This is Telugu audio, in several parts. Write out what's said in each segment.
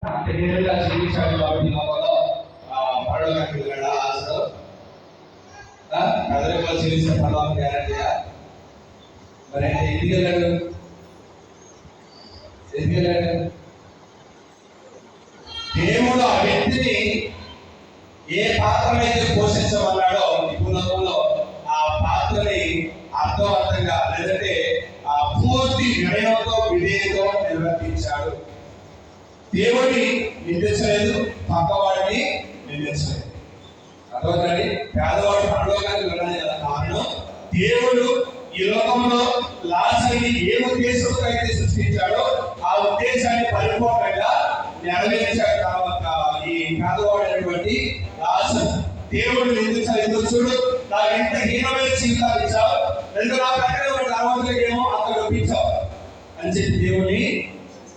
అంటే నేరుగా జీవించాలి కాబట్టి లోపల పడవడానికి వెళ్ళాడు ఆశలో కదలికలో జీవిస్తే పడవ గ్యారంటీయా? మరి అంటే ఎందుకు వెళ్ళాడు? దేవుడు ఆ వ్యక్తిని ఏ పాత్రనైతే పోషించమన్నాడో ఈ భూలోకంలో ఆ పాత్రని అర్థవంతంగా లేదంటే ఆ పూర్తి వినయంతో విధేయతో నిర్వర్తించాడు. దేవుడిని నిందించలేదు, పక్కవాడిని నిందించలేదు. అర్థమవుతుంది. పేదవాడు పరలోకానికి వెళ్ళాలి కదా కారణం దేవుడు ఈ లోకంలో లాజరుని ఏ ఉద్దేశంతో అయితే సృష్టించాడో ఆ ఉద్దేశాన్ని పరిపూర్ణంగా నెరవేర్చాడు. తర్వాత ఈ పేదవాడైనటువంటి లాజరు దేవుడు నిందించాలి. ఎందుకు చూడు, నాకు ఎంత హీనమైన జీవితాలు ఇచ్చావు, రెండు నా ప్రక్కన ఉన్న తర్వాత అక్కడ ఒప్పించావు అని చెప్పి దేవుని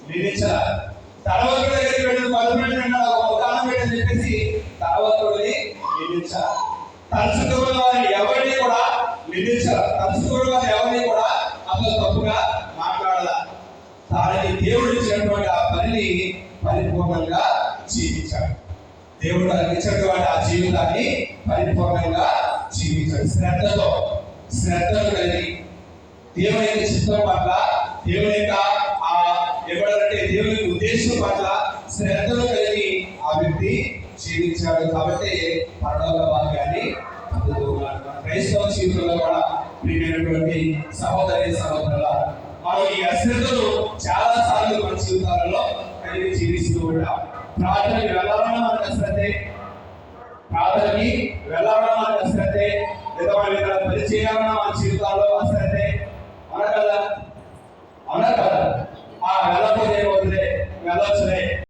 నిందించాలి. తలవతుల దగ్గరికి వెళ్ళిన పదకొండు ఒక కాలం పెట్టని చెప్పేసి తలవతుడిని నిందించాలి. తలుచుకున్న వారిని ఎవరిని కూడా నిందించాలి. తలుచుకున్న వారిని ఎవరిని కూడా అసలు తప్పుగా మాట్లాడాల. తానికి దేవుడు ఇచ్చినటువంటి ఆ పనిని పరిపూర్ణంగా జీవించాడు. దేవుడు ఇచ్చినటువంటి ఆ జీవితాన్ని పరిపూర్ణంగా జీవించాడు. శ్రద్ధను కలిగి దేవుని యొక్క చిత్తం పట్ల, దేవుని యొక్క ఎవడంటే దేవుని ఉద్దేశం పట్ల శ్రద్ధను కలిగి ఆ వ్యక్తి జీవించాడు. కాబట్టి పరలోక భాగ్యాన్ని అందుకున్నాడు. మన క్రైస్తవ జీవితంలో కూడా ప్రియమైనటువంటి సహోదరుల మనం ఈ అశ్రద్ధను చాలా సార్లు మన జీవితాలలో కలిగి జీవిస్తూ ఉంటాం. ప్రార్థనకి వెళ్ళాలన్నా మనకు అశ్రద్ధే, లేదా మన పరిచయాలన్నా మన జీవితాల్లో అశ్రద్ధే. అవునా కదా? ఆ వెళ్ళకపోతే వెళ్ళొచ్చులే